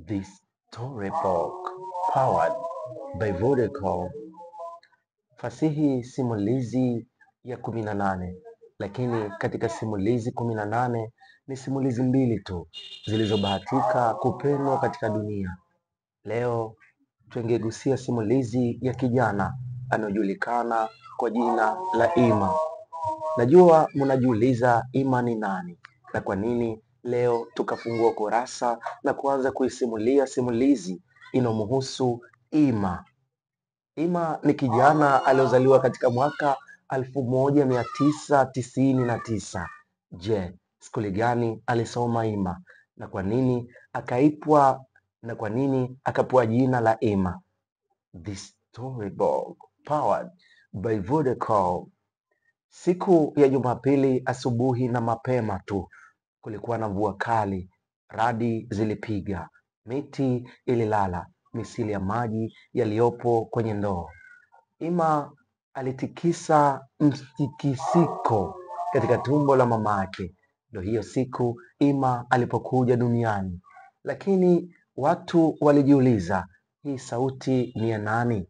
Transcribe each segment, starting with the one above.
The Storybook powered by Vodacom. Fasihi simulizi ya 18, lakini katika simulizi 18 ni simulizi mbili tu zilizobahatika kupendwa katika dunia. Leo tungegusia simulizi ya kijana anayojulikana kwa jina la Ima. Najua mnajiuliza Ima ni nani na kwa nini leo tukafungua kurasa na kuanza kuisimulia simulizi inomhusu Ima. Ima ni kijana aliozaliwa katika mwaka 1999. Je, skuli gani alisoma Ima na kwa nini akapewa jina la Ima? The Storybook powered by Vodacom. Siku ya Jumapili asubuhi na mapema tu, kulikuwa na mvua kali, radi zilipiga, miti ililala misili ya maji yaliyopo kwenye ndoo. Ima alitikisa mtikisiko katika tumbo la mamake. Ndio hiyo siku Ima alipokuja duniani. Lakini watu walijiuliza, hii sauti ni ya nani?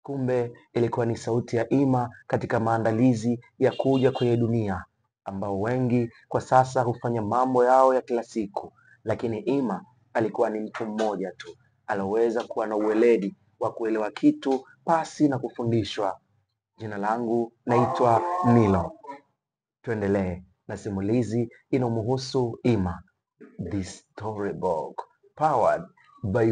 Kumbe ilikuwa ni sauti ya Ima katika maandalizi ya kuja kwenye dunia, ambao wengi kwa sasa hufanya mambo yao ya kila siku, lakini Ima alikuwa ni mtu mmoja tu aloweza kuwa na uweledi wa kuelewa kitu pasi na kufundishwa. Jina langu naitwa Nilo. Tuendelee na simulizi inomhusu Ima. The Storybook powered by